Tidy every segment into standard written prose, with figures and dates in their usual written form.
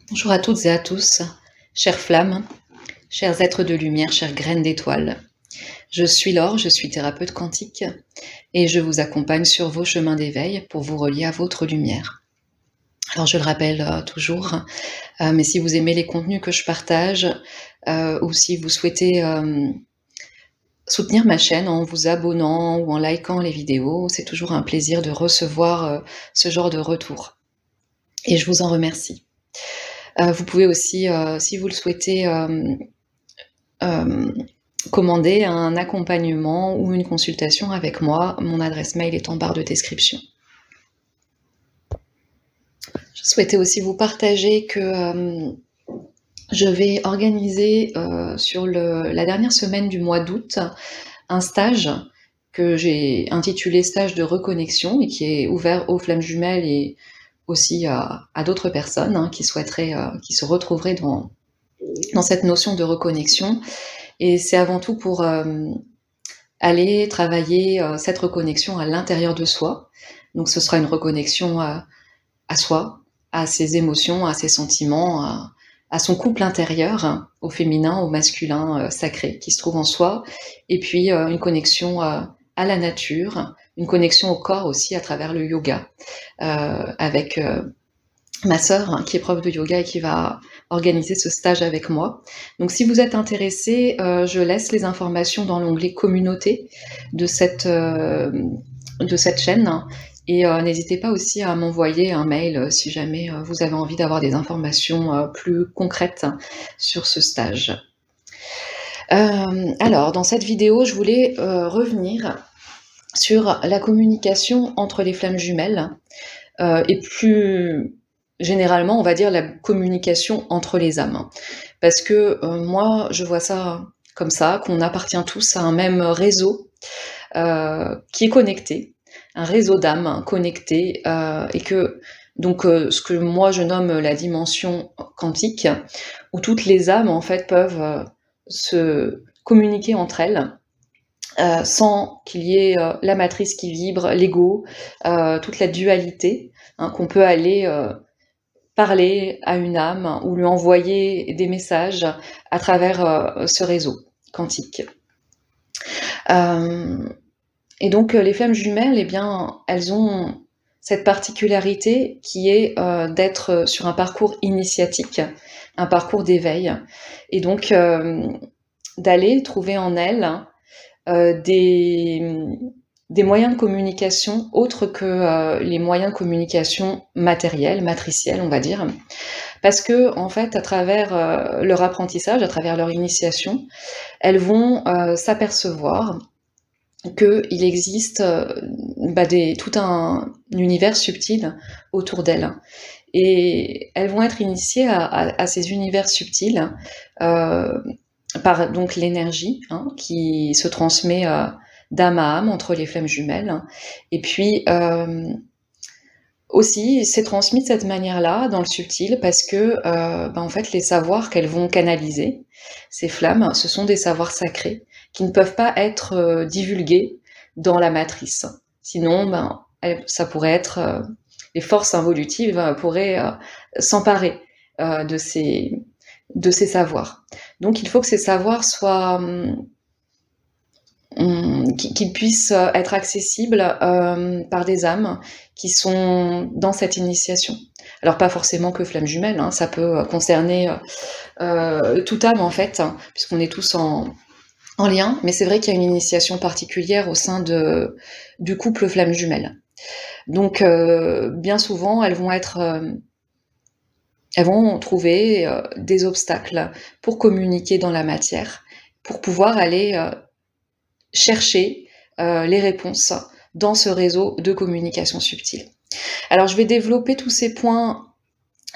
Bonjour à toutes et à tous, chères flammes, chers êtres de lumière, chères graines d'étoiles. Je suis Laure, je suis thérapeute quantique et je vous accompagne sur vos chemins d'éveil pour vous relier à votre lumière. Alors je le rappelle toujours, mais si vous aimez les contenus que je partage ou si vous souhaitez soutenir ma chaîne en vous abonnant ou en likant les vidéos, c'est toujours un plaisir de recevoir ce genre de retour. Et je vous en remercie. Vous pouvez aussi, si vous le souhaitez, commander un accompagnement ou une consultation avec moi. Mon adresse mail est en barre de description. Je souhaitais aussi vous partager que je vais organiser sur la dernière semaine du mois d'août un stage que j'ai intitulé stage de reconnexion et qui est ouvert aux flammes jumelles et aussi à d'autres personnes qui souhaiteraient, qui se retrouveraient dans cette notion de reconnexion. Et c'est avant tout pour aller travailler cette reconnexion à l'intérieur de soi. Donc ce sera une reconnexion à soi, à ses émotions, à ses sentiments, à son couple intérieur, au féminin, au masculin sacré qui se trouve en soi, et puis une connexion à la nature, une connexion au corps aussi à travers le yoga, avec ma sœur qui est prof de yoga et qui va organiser ce stage avec moi. Donc si vous êtes intéressé, je laisse les informations dans l'onglet communauté de cette chaîne, et n'hésitez pas aussi à m'envoyer un mail si jamais vous avez envie d'avoir des informations plus concrètes sur ce stage. Alors dans cette vidéo, je voulais revenir sur la communication entre les flammes jumelles et plus généralement, on va dire la communication entre les âmes. Parce que moi, je vois ça comme ça, qu'on appartient tous à un même réseau qui est connecté, un réseau d'âmes connectées, et que donc ce que moi je nomme la dimension quantique, où toutes les âmes en fait peuvent se communiquer entre elles, sans qu'il y ait la matrice qui vibre, l'ego, toute la dualité, qu'on peut aller parler à une âme ou lui envoyer des messages à travers ce réseau quantique. Et donc les flammes jumelles, eh bien, elles ont cette particularité qui est d'être sur un parcours initiatique, un parcours d'éveil, et donc d'aller trouver en elles des moyens de communication autres que les moyens de communication matériels, matriciels, on va dire. Parce que, en fait, à travers leur apprentissage, à travers leur initiation, elles vont s'apercevoir qu'il existe tout un univers subtil autour d'elles. Et elles vont être initiées à ces univers subtils par donc l'énergie qui se transmet d'âme à âme entre les flammes jumelles. Et puis aussi, c'est transmis de cette manière-là dans le subtil parce que en fait, les savoirs qu'elles vont canaliser, ces flammes, ce sont des savoirs sacrés qui ne peuvent pas être divulgués dans la matrice. Sinon, ça pourrait être les forces involutives pourraient s'emparer de ces savoirs. Donc il faut que ces savoirs soient qu'ils puissent être accessibles par des âmes qui sont dans cette initiation. Alors pas forcément que flammes jumelles, ça peut concerner toute âme en fait, puisqu'on est tous en lien, mais c'est vrai qu'il y a une initiation particulière au sein du couple flammes jumelles. Donc bien souvent, elles vont trouver des obstacles pour communiquer dans la matière, pour pouvoir aller chercher les réponses dans ce réseau de communication subtile. Alors je vais développer tous ces points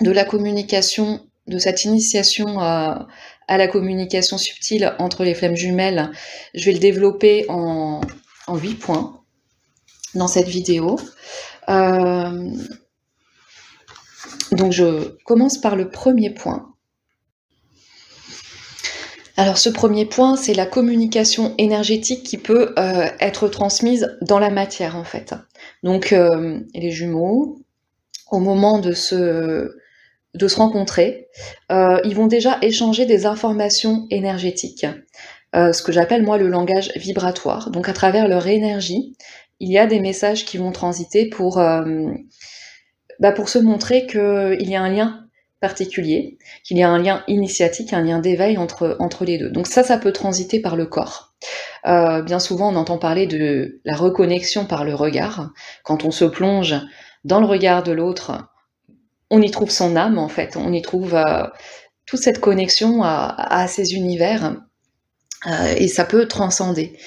de la communication, de cette initiation à la communication subtile entre les flammes jumelles. Je vais le développer en 8 points dans cette vidéo. Donc je commence par le premier point. Alors ce premier point, c'est la communication énergétique qui peut être transmise dans la matière en fait. Donc les jumeaux, au moment de se de se rencontrer, ils vont déjà échanger des informations énergétiques, ce que j'appelle moi le langage vibratoire. Donc à travers leur énergie, il y a des messages qui vont transiter pour se montrer qu'il y a un lien particulier, qu'il y a un lien initiatique, un lien d'éveil entre les deux. Donc ça peut transiter par le corps. Bien souvent, on entend parler de la reconnexion par le regard. Quand on se plonge dans le regard de l'autre, on y trouve son âme, en fait. On y trouve toute cette connexion à ces univers. Et ça peut transcender.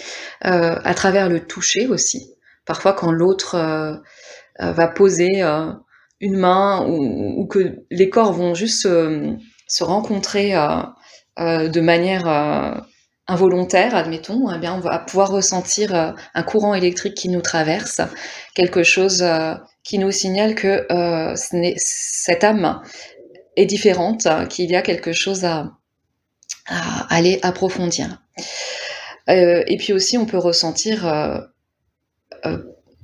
À travers le toucher aussi. Parfois, quand l'autre va poser une main ou que les corps vont juste se rencontrer de manière involontaire, admettons, eh bien on va pouvoir ressentir un courant électrique qui nous traverse, quelque chose qui nous signale que cette âme est différente, qu'il y a quelque chose à aller approfondir. Et puis aussi, on peut ressentir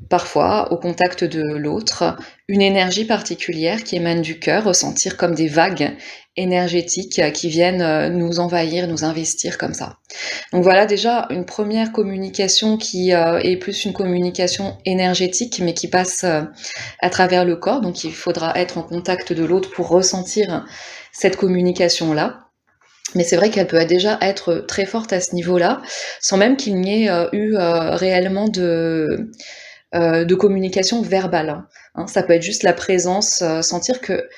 parfois, au contact de l'autre, une énergie particulière qui émane du cœur, ressentir comme des vagues énergétiques qui viennent nous envahir, nous investir comme ça. Donc voilà déjà une première communication qui est plus une communication énergétique, mais qui passe à travers le corps. Donc il faudra être en contact de l'autre pour ressentir cette communication-là. Mais c'est vrai qu'elle peut déjà être très forte à ce niveau-là, sans même qu'il n'y ait eu réellement de communication verbale. Hein. Ça peut être juste la présence, sentir que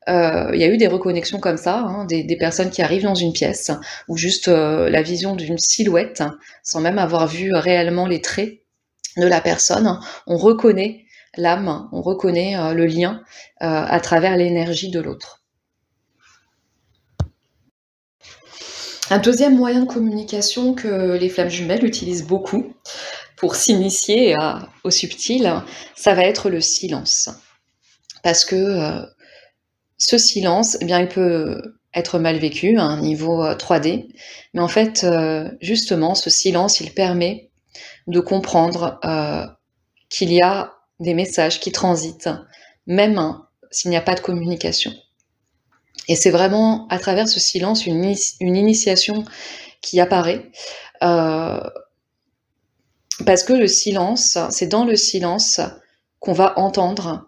il y a eu des reconnexions comme ça, hein, des personnes qui arrivent dans une pièce, ou juste la vision d'une silhouette, sans même avoir vu réellement les traits de la personne. On reconnaît l'âme, on reconnaît le lien à travers l'énergie de l'autre. Un deuxième moyen de communication que les flammes jumelles utilisent beaucoup pour s'initier au subtil, ça va être le silence. Parce que ce silence, eh bien, il peut être mal vécu à un niveau 3D, mais en fait, justement, ce silence, il permet de comprendre qu'il y a des messages qui transitent, même s'il n'y a pas de communication. Et c'est vraiment à travers ce silence une initiation qui apparaît, parce que le silence, c'est dans le silence qu'on va entendre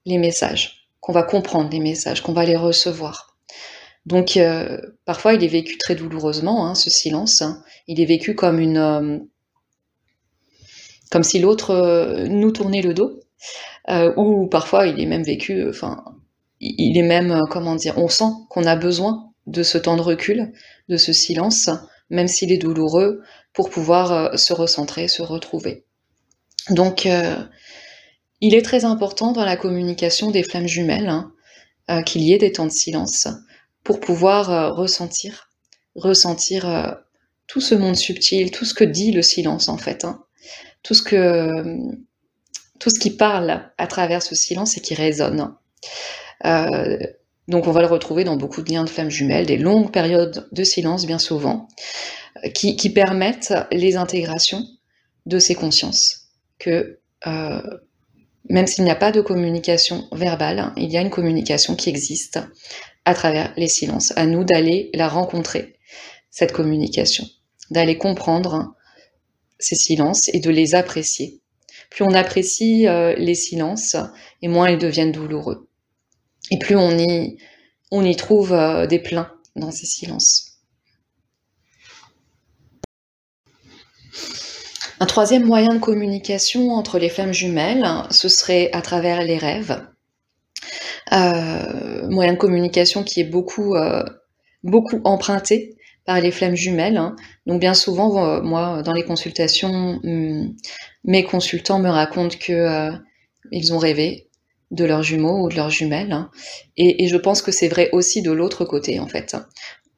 les messages, qu'on va comprendre les messages, qu'on va les recevoir. Donc parfois il est vécu très douloureusement, hein, ce silence. Il est vécu comme comme si l'autre nous tournait le dos, ou parfois il est même vécu, il est même, comment dire, on sent qu'on a besoin de ce temps de recul, de ce silence, même s'il est douloureux, pour pouvoir se recentrer, se retrouver. Donc, il est très important dans la communication des flammes jumelles, hein, qu'il y ait des temps de silence pour pouvoir ressentir tout ce monde subtil, tout ce que dit le silence en fait, hein, tout ce qui parle à travers ce silence et qui résonne. Donc on va le retrouver dans beaucoup de liens de flammes jumelles, des longues périodes de silence bien souvent, qui permettent les intégrations de ces consciences, que même s'il n'y a pas de communication verbale, hein, il y a une communication qui existe à travers les silences. À nous d'aller la rencontrer, cette communication, d'aller comprendre ces silences et de les apprécier. Plus on apprécie les silences, et moins ils deviennent douloureux. Et plus on y trouve des pleins dans ces silences. Un troisième moyen de communication entre les flammes jumelles, ce serait à travers les rêves. Moyen de communication qui est beaucoup emprunté par les flammes jumelles. Hein. Donc bien souvent, moi, dans les consultations, mes consultants me racontent que ils ont rêvé de leurs jumeaux ou de leurs jumelles. Hein. Et je pense que c'est vrai aussi de l'autre côté, en fait.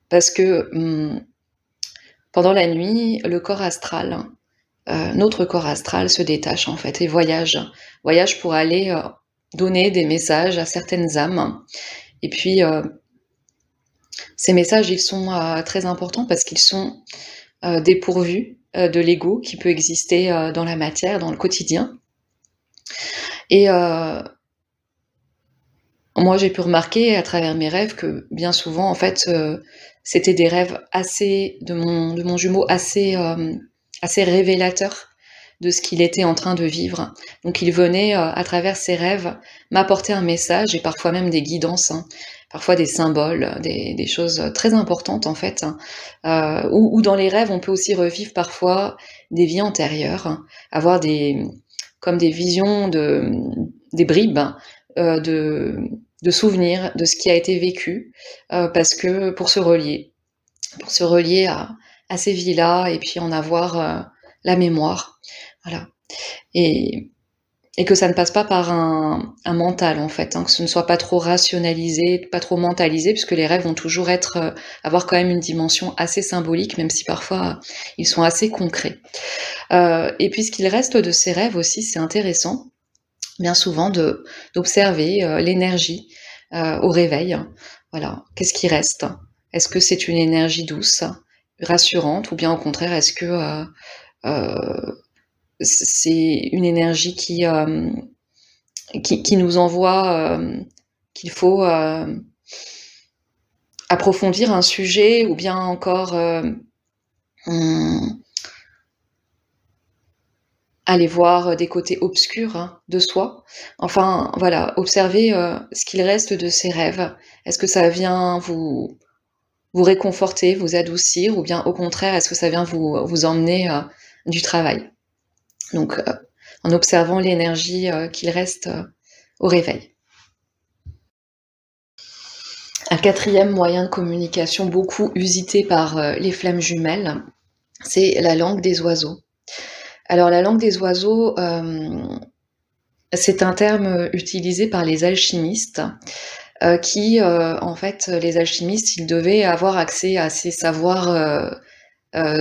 Parce que pendant la nuit, le corps astral, notre corps astral se détache, en fait, et voyage pour aller donner des messages à certaines âmes. Et puis, ces messages, ils sont très importants parce qu'ils sont dépourvus de l'ego qui peut exister dans la matière, dans le quotidien. Et moi j'ai pu remarquer à travers mes rêves que bien souvent en fait, c'était des rêves assez de mon jumeau assez révélateurs de ce qu'il était en train de vivre. Donc il venait, à travers ses rêves, m'apporter un message et parfois même des guidances, hein, parfois des symboles, des choses très importantes en fait, hein. Ou dans les rêves, on peut aussi revivre parfois des vies antérieures, hein, avoir comme des visions des bribes, de souvenirs de ce qui a été vécu, parce que pour se relier à ces vies-là et puis en avoir, la mémoire. Voilà. Et et que ça ne passe pas par un mental, en fait, hein, que ce ne soit pas trop rationalisé, pas trop mentalisé, puisque les rêves vont toujours avoir quand même une dimension assez symbolique, même si parfois ils sont assez concrets. Et puis ce qu'il reste de ces rêves aussi, c'est intéressant, bien souvent d'observer, l'énergie, au réveil. Voilà. Qu'est-ce qui reste? Est-ce que c'est une énergie douce, rassurante, ou bien au contraire, est-ce que, c'est une énergie qui nous envoie, qu'il faut, approfondir un sujet, ou bien encore, mmh, aller voir des côtés obscurs, hein, de soi. Enfin, voilà, observer, ce qu'il reste de ces rêves. Est-ce que ça vient vous réconforter, vous adoucir, ou bien au contraire, est-ce que ça vient vous emmener, du travail? Donc, en observant l'énergie, qu'il reste, au réveil. Un quatrième moyen de communication beaucoup usité par, les flammes jumelles, c'est la langue des oiseaux. Alors la langue des oiseaux, c'est un terme utilisé par les alchimistes, qui, en fait, les alchimistes, ils devaient avoir accès à ces savoirs,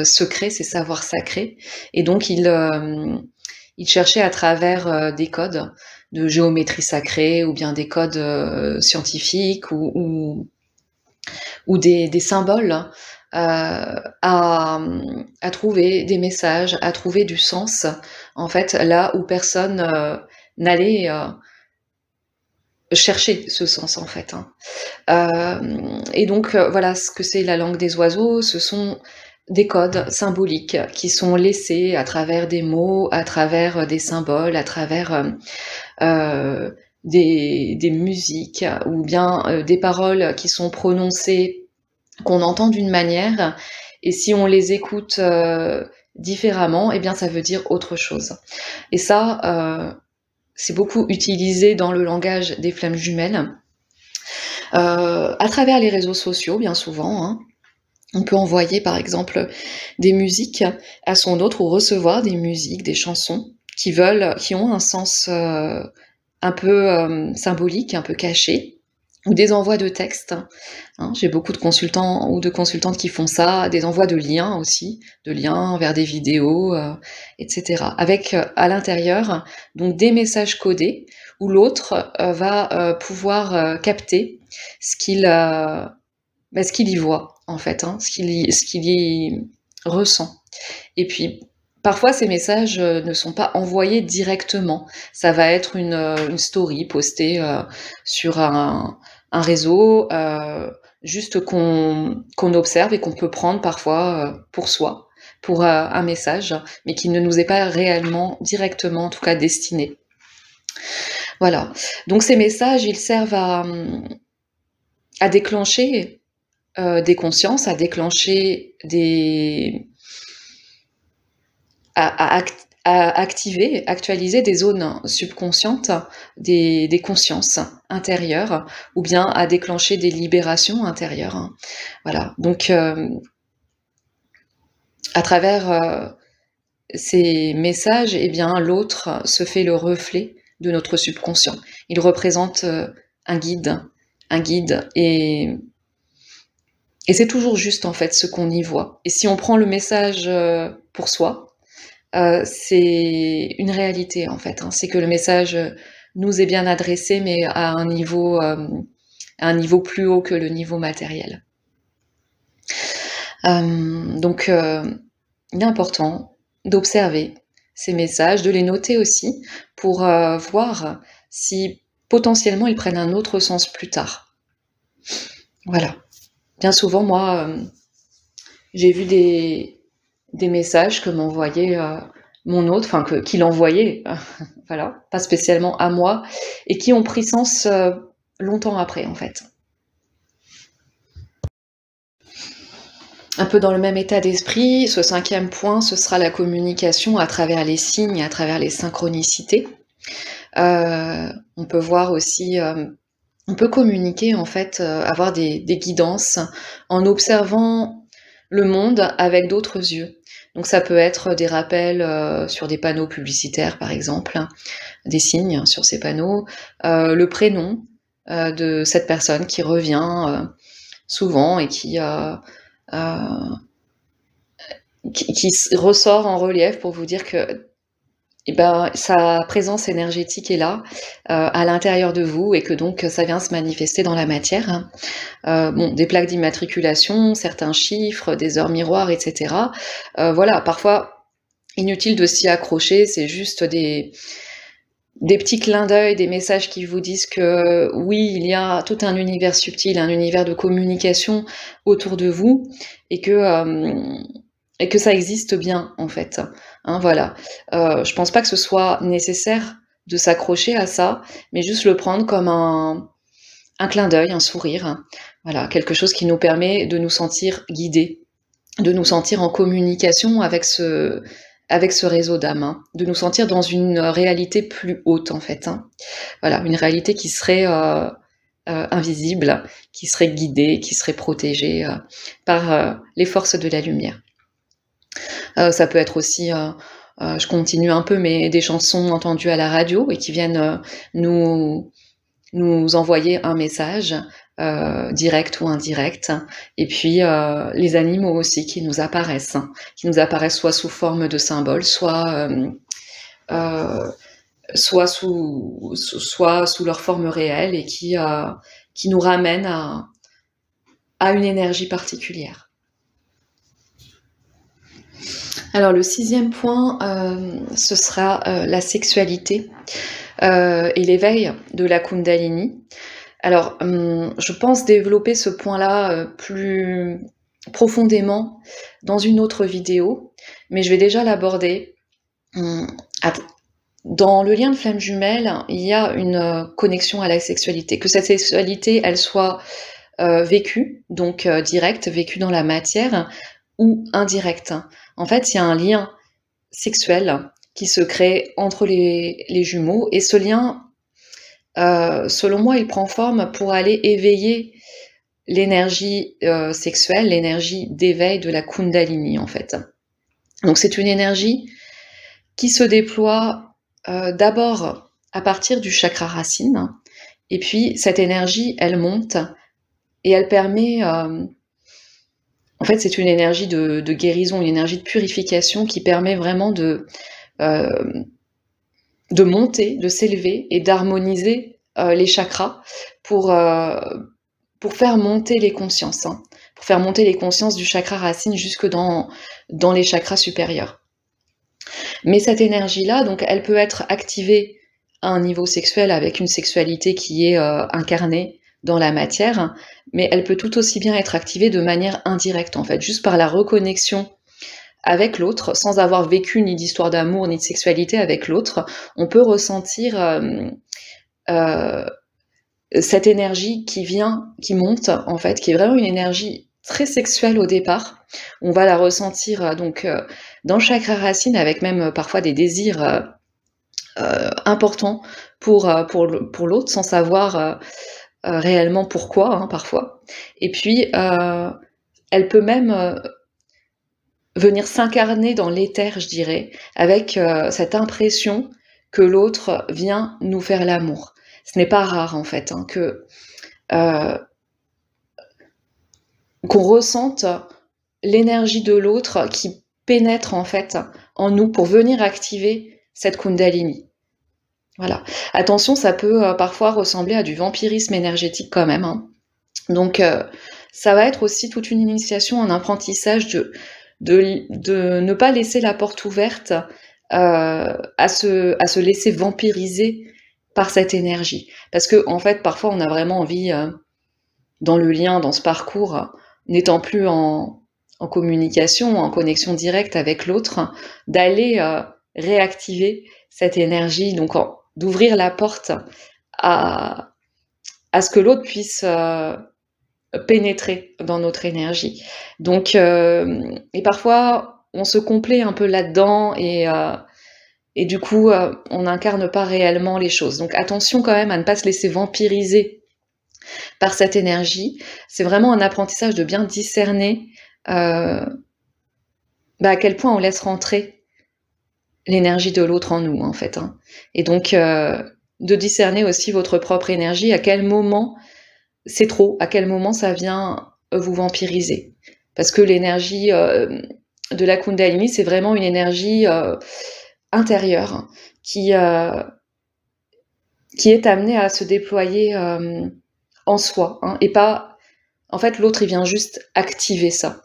secrets, ces savoirs sacrés, et donc ils cherchaient à travers, des codes de géométrie sacrée, ou bien des codes, scientifiques, ou des symboles, à trouver des messages, à trouver du sens, en fait, là où personne, n'allait, chercher ce sens, en fait, hein. Et donc, voilà ce que c'est la langue des oiseaux, ce sont des codes symboliques qui sont laissés à travers des mots, à travers, des symboles, à travers, des musiques, ou bien, des paroles qui sont prononcées, qu'on entend d'une manière, et si on les écoute, différemment, eh bien ça veut dire autre chose. Et ça, c'est beaucoup utilisé dans le langage des flammes jumelles, à travers les réseaux sociaux, bien souvent, hein. On peut envoyer par exemple des musiques à son autre, ou recevoir des musiques, des chansons qui ont un sens, un peu, symbolique, un peu caché, ou des envois de textes, hein. J'ai beaucoup de consultants ou de consultantes qui font ça, des envois de liens aussi, de liens vers des vidéos, et cetera. Avec, à l'intérieur, donc des messages codés où l'autre, va, pouvoir, capter ce ce qu'il y voit en fait, hein, ce qu'il y ressent. Et puis, parfois ces messages, ne sont pas envoyés directement. Ça va être une story postée, sur un réseau, juste qu'on observe et qu'on peut prendre parfois, pour soi, pour, un message, mais qui ne nous est pas réellement, directement en tout cas, destiné. Voilà. Donc ces messages, ils servent à déclencher, des consciences, à déclencher à activer, actualiser des zones subconscientes, des consciences intérieures, ou bien à déclencher des libérations intérieures, hein. Voilà, donc à travers, ces messages, eh bien l'autre se fait le reflet de notre subconscient. Il représente, un guide, et c'est toujours juste en fait ce qu'on y voit. Et si on prend le message, pour soi, c'est une réalité en fait, hein. C'est que le message, nous est bien adressé, mais à un niveau plus haut que le niveau matériel. Donc, il est important d'observer ces messages, de les noter aussi, pour, voir si potentiellement ils prennent un autre sens plus tard. Voilà. Bien souvent, moi, j'ai vu des messages que m'envoyait mon hôte, enfin qu'il envoyait, voilà, pas spécialement à moi, et qui ont pris sens longtemps après, en fait. Un peu dans le même état d'esprit, ce 5e point, ce sera la communication à travers les signes, à travers les synchronicités. On peut voir aussi, on peut communiquer en fait, avoir des guidances en observant le monde avec d'autres yeux. Donc ça peut être des rappels sur des panneaux publicitaires par exemple, des signes sur ces panneaux, le prénom de cette personne qui revient souvent et qui ressort en relief pour vous dire que sa présence énergétique est là, à l'intérieur de vous, et que donc ça vient se manifester dans la matière. Bon, des plaques d'immatriculation, certains chiffres, des heures miroirs, etc. Voilà, parfois, inutile de s'y accrocher, c'est juste des petits clins d'œil, des messages qui vous disent que oui, il y a tout un univers subtil, un univers de communication autour de vous, et que ça existe bien, en fait. Hein, voilà. Je pense pas que ce soit nécessaire de s'accrocher à ça, mais juste le prendre comme un clin d'œil, un sourire. Voilà, quelque chose qui nous permet de nous sentir guidés, de nous sentir en communication avec ce réseau d'âmes, hein, de nous sentir dans une réalité plus haute, en fait. Hein. Voilà, une réalité qui serait invisible, qui serait guidée, qui serait protégée par les forces de la lumière. Ça peut être aussi, je continue un peu, mais des chansons entendues à la radio et qui viennent nous envoyer un message, direct ou indirect. Et puis les animaux aussi qui nous apparaissent soit sous forme de symboles, soit sous leur forme réelle, et qui nous ramènent à une énergie particulière. Alors le 6e point, ce sera la sexualité et l'éveil de la Kundalini. Alors, je pense développer ce point-là plus profondément dans une autre vidéo, mais je vais déjà l'aborder. Dans le lien de flamme jumelle, il y a une connexion à la sexualité. Que cette sexualité, elle soit vécue, donc directe, vécue dans la matière, ou indirecte. En fait, il y a un lien sexuel qui se crée entre les jumeaux, et ce lien, selon moi, il prend forme pour aller éveiller l'énergie sexuelle, l'énergie d'éveil de la Kundalini, en fait. Donc c'est une énergie qui se déploie d'abord à partir du chakra racine, et puis cette énergie, elle monte, et elle permet... en fait, c'est une énergie de guérison, une énergie de purification qui permet vraiment de monter, de s'élever et d'harmoniser les chakras pour faire monter les consciences, hein, pour faire monter les consciences du chakra racine jusque dans les chakras supérieurs. Mais cette énergie-là, donc, elle peut être activée à un niveau sexuel avec une sexualité qui est incarnée dans la matière, mais elle peut tout aussi bien être activée de manière indirecte, en fait, juste par la reconnexion avec l'autre, sans avoir vécu ni d'histoire d'amour ni de sexualité avec l'autre. On peut ressentir cette énergie qui monte, en fait, qui est vraiment une énergie très sexuelle au départ. On va la ressentir donc dans le chakra racine, avec même parfois des désirs importants pour l'autre, sans savoir réellement pourquoi, hein, parfois. Et puis, elle peut même venir s'incarner dans l'éther, je dirais, avec cette impression que l'autre vient nous faire l'amour. Ce n'est pas rare, en fait, hein, qu'on ressente l'énergie de l'autre qui pénètre, en fait, en nous pour venir activer cette Kundalini. Voilà. Attention, ça peut parfois ressembler à du vampirisme énergétique quand même, hein. Donc, ça va être aussi toute une initiation, un apprentissage de ne pas laisser la porte ouverte à se laisser vampiriser par cette énergie. Parce que en fait, parfois, on a vraiment envie, dans le lien, dans ce parcours, n'étant plus en communication, en connexion directe avec l'autre, d'aller réactiver cette énergie, donc d'ouvrir la porte à ce que l'autre puisse pénétrer dans notre énergie. Donc, et parfois, on se complaît un peu là-dedans et du coup, on n'incarne pas réellement les choses. Donc attention quand même à ne pas se laisser vampiriser par cette énergie. C'est vraiment un apprentissage de bien discerner à quel point on laisse rentrer l'énergie de l'autre en nous, en fait. Hein. Et donc, de discerner aussi votre propre énergie, à quel moment c'est trop, à quel moment ça vient vous vampiriser. Parce que l'énergie de la Kundalini, c'est vraiment une énergie intérieure qui est amenée à se déployer en soi. Hein, et pas... En fait, l'autre, il vient juste activer ça.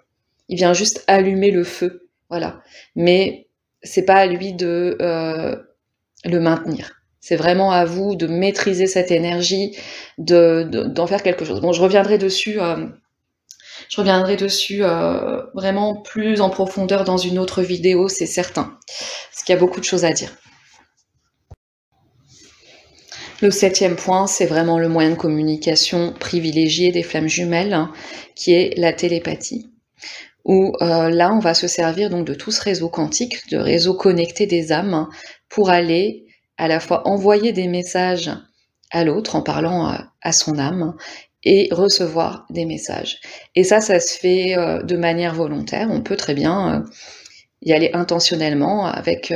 Il vient juste allumer le feu. Voilà. Mais c'est pas à lui de le maintenir. C'est vraiment à vous de maîtriser cette énergie, d'en faire quelque chose. Bon, je reviendrai dessus vraiment plus en profondeur dans une autre vidéo, c'est certain. Parce qu'il y a beaucoup de choses à dire. Le 7e point, c'est vraiment le moyen de communication privilégié des flammes jumelles, hein, qui est la télépathie. Où là, on va se servir donc de tout ce réseau quantique, de réseau connecté des âmes, hein, pour aller à la fois envoyer des messages à l'autre en parlant à son âme et recevoir des messages. Et ça se fait de manière volontaire. On peut très bien y aller intentionnellement avec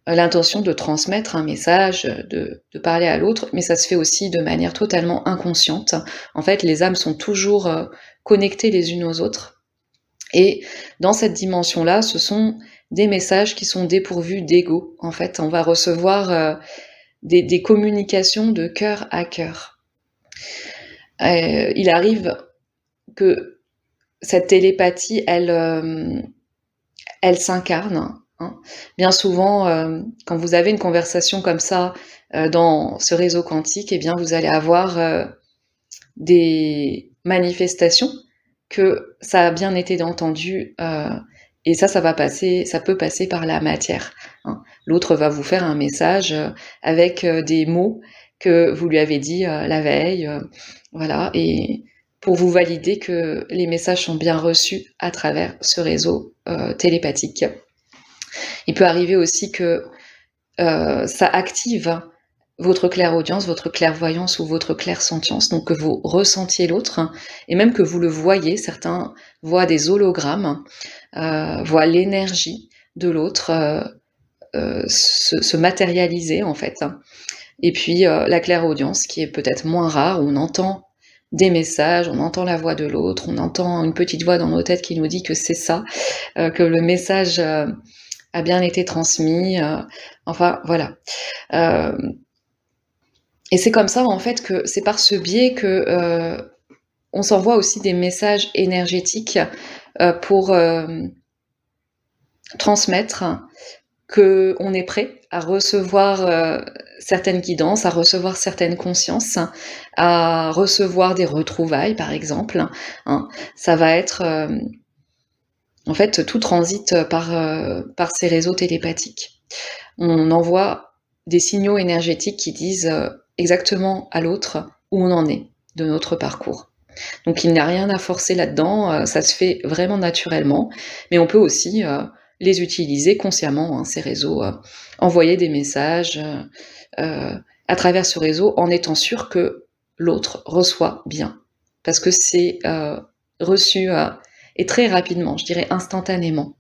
l'intention de transmettre un message, de parler à l'autre, mais ça se fait aussi de manière totalement inconsciente. En fait, les âmes sont toujours connectées les unes aux autres. Et dans cette dimension-là, ce sont des messages qui sont dépourvus d'ego. En fait, on va recevoir des communications de cœur à cœur. Il arrive que cette télépathie, elle s'incarne. Hein. Bien souvent, quand vous avez une conversation comme ça dans ce réseau quantique, eh bien, vous allez avoir des manifestations que ça a bien été entendu et ça peut passer par la matière. Hein. L'autre va vous faire un message avec des mots que vous lui avez dit la veille, voilà, et pour vous valider que les messages sont bien reçus à travers ce réseau télépathique. Il peut arriver aussi que ça active votre clairaudience, votre clairvoyance ou votre clairsentience, donc que vous ressentiez l'autre, hein, et même que vous le voyez, certains voient des hologrammes, voient l'énergie de l'autre se matérialiser en fait. Et puis la clairaudience qui est peut-être moins rare, où on entend des messages, on entend la voix de l'autre, on entend une petite voix dans nos têtes qui nous dit que c'est ça, que le message a bien été transmis, enfin voilà. Et c'est comme ça en fait que c'est par ce biais que on s'envoie aussi des messages énergétiques pour transmettre qu'on est prêt à recevoir certaines guidances, à recevoir certaines consciences, à recevoir des retrouvailles par exemple. Hein. Ça va être... en fait, tout transite par ces réseaux télépathiques. On envoie des signaux énergétiques qui disent exactement à l'autre où on en est de notre parcours. Donc il n'y a rien à forcer là-dedans, ça se fait vraiment naturellement, mais on peut aussi les utiliser consciemment, hein, ces réseaux, envoyer des messages à travers ce réseau en étant sûr que l'autre reçoit bien. Parce que c'est reçu et très rapidement, je dirais instantanément.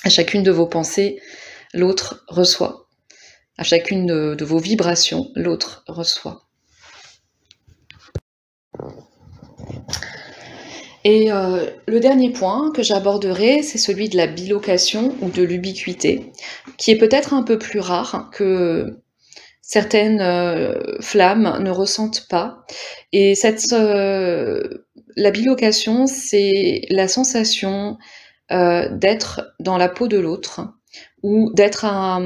À chacune de vos pensées, l'autre reçoit. À chacune de vos vibrations, l'autre reçoit. Et le dernier point que j'aborderai, c'est celui de la bilocation ou de l'ubiquité, qui est peut-être un peu plus rare, que certaines flammes ne ressentent pas. Et la bilocation, c'est la sensation d'être dans la peau de l'autre, ou d'être à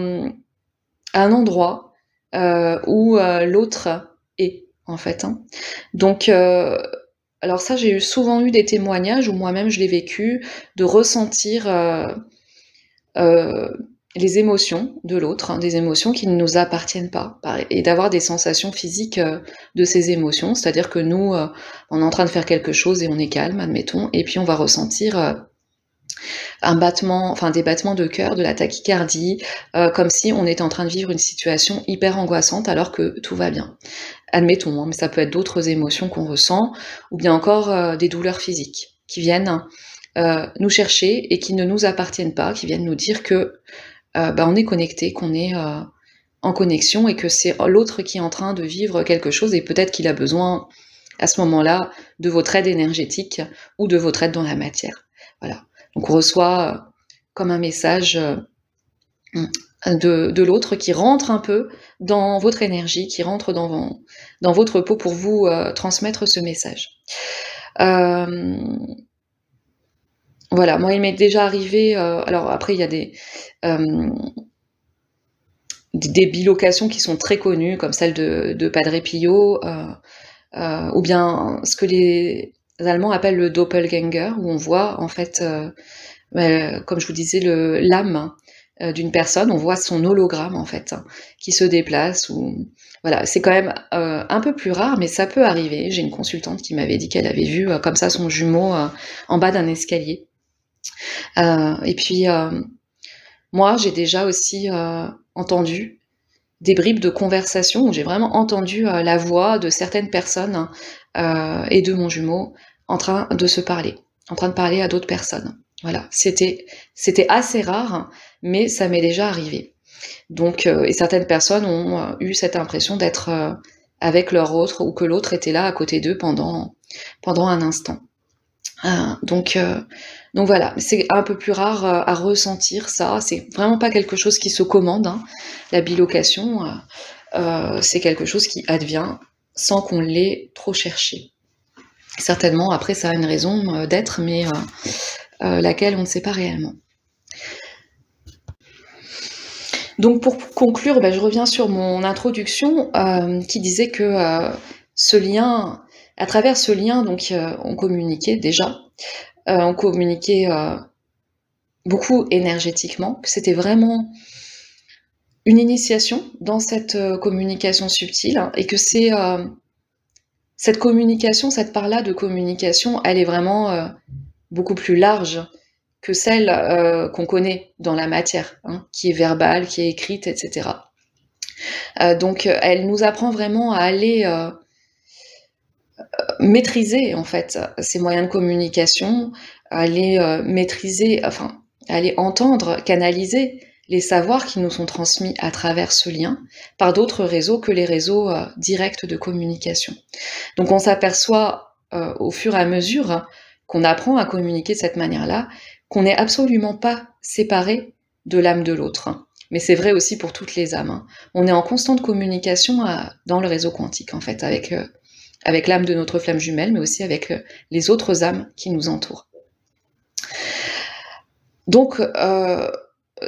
un endroit où l'autre est, en fait. Hein. Donc, alors ça, j'ai souvent eu des témoignages où moi-même je l'ai vécu, de ressentir les émotions de l'autre, hein, des émotions qui ne nous appartiennent pas, et d'avoir des sensations physiques de ces émotions, c'est-à-dire que nous, on est en train de faire quelque chose et on est calme, admettons, et puis on va ressentir un battement, enfin des battements de cœur, de la tachycardie, comme si on était en train de vivre une situation hyper angoissante alors que tout va bien. Admettons, hein, mais ça peut être d'autres émotions qu'on ressent, ou bien encore des douleurs physiques qui viennent nous chercher et qui ne nous appartiennent pas, qui viennent nous dire que on est connecté, qu'on est en connexion et que c'est l'autre qui est en train de vivre quelque chose et peut-être qu'il a besoin à ce moment-là de votre aide énergétique ou de votre aide dans la matière. Voilà. Donc on reçoit comme un message de l'autre qui rentre un peu dans votre énergie, qui rentre dans votre peau pour vous transmettre ce message. Voilà, moi il m'est déjà arrivé, alors après il y a des bilocations qui sont très connues, comme celle de Padre Pio, ou bien ce que les Allemands appellent le Doppelgänger, où on voit en fait, comme je vous disais, l'âme d'une personne, on voit son hologramme en fait, hein, qui se déplace. Ou voilà, c'est quand même un peu plus rare, mais ça peut arriver. J'ai une consultante qui m'avait dit qu'elle avait vu comme ça son jumeau en bas d'un escalier. Et puis moi, j'ai déjà aussi entendu des bribes de conversation où j'ai vraiment entendu la voix de certaines personnes et de mon jumeau en train de se parler, en train de parler à d'autres personnes. Voilà, c'était assez rare, mais ça m'est déjà arrivé. Donc, et certaines personnes ont eu cette impression d'être avec leur autre, ou que l'autre était là à côté d'eux pendant un instant. Donc voilà, c'est un peu plus rare à ressentir ça. C'est vraiment pas quelque chose qui se commande, hein. La bilocation, c'est quelque chose qui advient sans qu'on l'ait trop cherché. Certainement, après, ça a une raison d'être, mais laquelle on ne sait pas réellement. Donc pour conclure, je reviens sur mon introduction qui disait que ce lien, à travers ce lien, donc on communiquait déjà. On communiquait beaucoup énergétiquement, que c'était vraiment une initiation dans cette communication subtile, hein, et que c'est cette communication, cette part-là de communication, elle est vraiment beaucoup plus large que celle qu'on connaît dans la matière, hein, qui est verbale, qui est écrite, etc. Donc elle nous apprend vraiment à aller maîtriser en fait ces moyens de communication, aller maîtriser, enfin aller entendre, canaliser les savoirs qui nous sont transmis à travers ce lien par d'autres réseaux que les réseaux directs de communication. Donc on s'aperçoit au fur et à mesure qu'on apprend à communiquer de cette manière-là, qu'on n'est absolument pas séparé de l'âme de l'autre. Mais c'est vrai aussi pour toutes les âmes, hein. On est en constante communication dans le réseau quantique, en fait, avec l'âme de notre flamme jumelle, mais aussi avec les autres âmes qui nous entourent. Donc,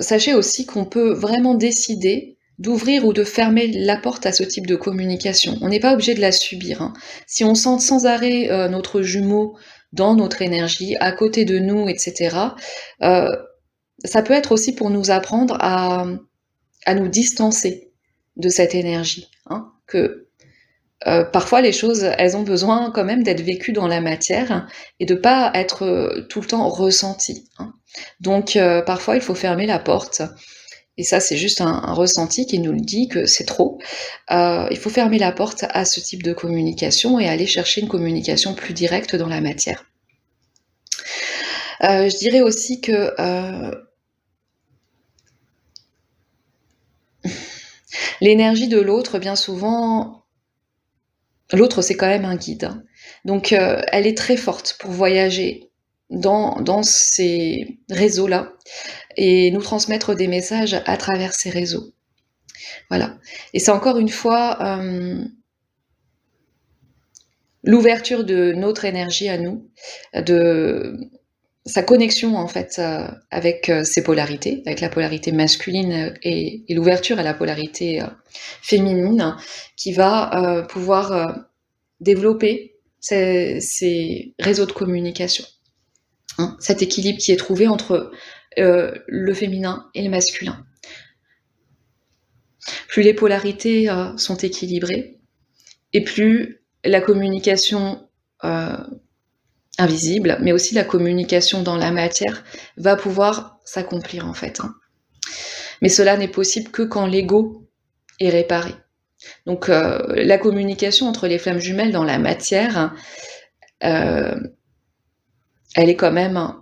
sachez aussi qu'on peut vraiment décider d'ouvrir ou de fermer la porte à ce type de communication. On n'est pas obligé de la subir, hein. Si on sent sans arrêt notre jumeau dans notre énergie, à côté de nous, etc., ça peut être aussi pour nous apprendre à nous distancer de cette énergie, hein, que parfois les choses, elles ont besoin quand même d'être vécues dans la matière et de pas être tout le temps ressenties, hein. Donc parfois il faut fermer la porte, et ça c'est juste un ressenti qui nous le dit que c'est trop. Il faut fermer la porte à ce type de communication et aller chercher une communication plus directe dans la matière. Je dirais aussi que l'énergie de l'autre, bien souvent, l'autre c'est quand même un guide, hein. Donc elle est très forte pour voyager dans ces réseaux-là et nous transmettre des messages à travers ces réseaux. Voilà. Et c'est encore une fois l'ouverture de notre énergie à nous, de sa connexion en fait avec ses polarités, avec la polarité masculine et l'ouverture à la polarité féminine, qui va pouvoir développer ces réseaux de communication. Hein, cet équilibre qui est trouvé entre le féminin et le masculin. Plus les polarités sont équilibrées, et plus la communication invisible, mais aussi la communication dans la matière, va pouvoir s'accomplir en fait. Hein. Mais cela n'est possible que quand l'ego est réparé. Donc la communication entre les flammes jumelles dans la matière, elle est quand même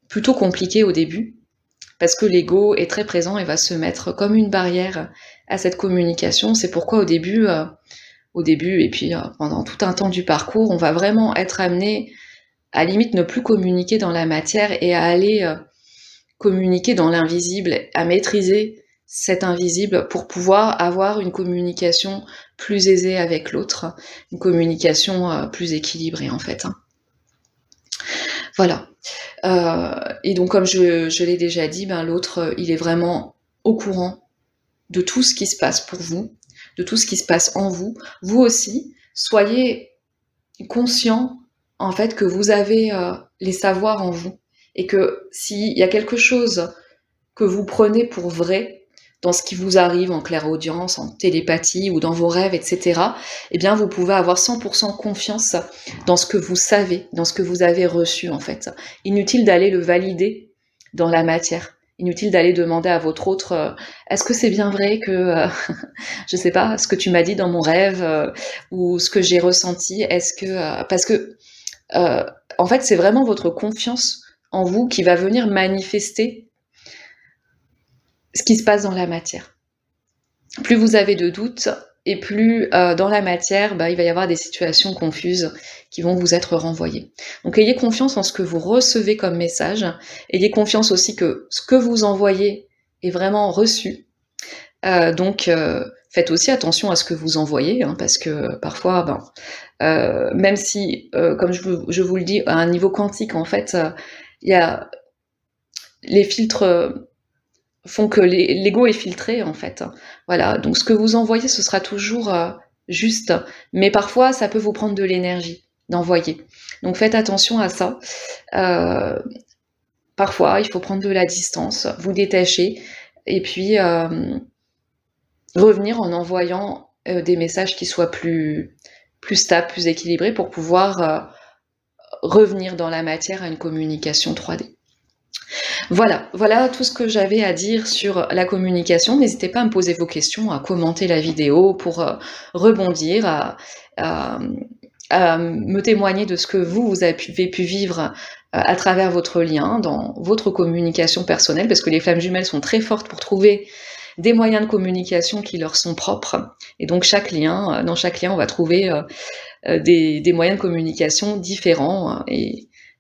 plutôt compliquée au début, parce que l'ego est très présent et va se mettre comme une barrière à cette communication. C'est pourquoi au début et puis pendant tout un temps du parcours, on va vraiment être amené à limite ne plus communiquer dans la matière et à aller communiquer dans l'invisible, à maîtriser cet invisible pour pouvoir avoir une communication plus aisée avec l'autre, une communication plus équilibrée en fait. Hein. Voilà. Et donc comme je l'ai déjà dit, ben, l'autre, il est vraiment au courant de tout ce qui se passe pour vous, de tout ce qui se passe en vous. Vous aussi, soyez conscient en fait que vous avez les savoirs en vous et que s'il y a quelque chose que vous prenez pour vrai dans ce qui vous arrive en clairaudience, en télépathie ou dans vos rêves, etc., eh bien vous pouvez avoir 100% confiance dans ce que vous savez, dans ce que vous avez reçu en fait. Inutile d'aller le valider dans la matière. Inutile d'aller demander à votre autre est-ce que c'est bien vrai que je sais pas ce que tu m'as dit dans mon rêve ou ce que j'ai ressenti, est-ce que parce que en fait c'est vraiment votre confiance en vous qui va venir manifester ce qui se passe dans la matière. Plus vous avez de doutes et plus dans la matière, il va y avoir des situations confuses qui vont vous être renvoyées. Donc ayez confiance en ce que vous recevez comme message, ayez confiance aussi que ce que vous envoyez est vraiment reçu. Donc faites aussi attention à ce que vous envoyez, hein, parce que parfois, même si, comme je vous le dis, à un niveau quantique, en fait, il y a les filtres font que l'ego est filtré, en fait. Voilà, donc ce que vous envoyez, ce sera toujours juste, mais parfois, ça peut vous prendre de l'énergie d'envoyer. Donc faites attention à ça. Parfois, il faut prendre de la distance, vous détacher, et puis revenir en envoyant des messages qui soient plus stables, plus équilibrés, pour pouvoir revenir dans la matière à une communication 3D. Voilà tout ce que j'avais à dire sur la communication. N'hésitez pas à me poser vos questions, à commenter la vidéo pour rebondir, à me témoigner de ce que vous avez pu vivre à travers votre lien, dans votre communication personnelle, parce que les flammes jumelles sont très fortes pour trouver des moyens de communication qui leur sont propres. Et donc dans chaque lien, on va trouver des moyens de communication différents,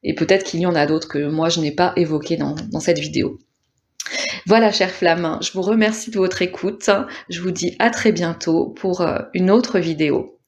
et peut-être qu'il y en a d'autres que moi je n'ai pas évoqués dans cette vidéo. Voilà, chères flammes, je vous remercie de votre écoute. Je vous dis à très bientôt pour une autre vidéo.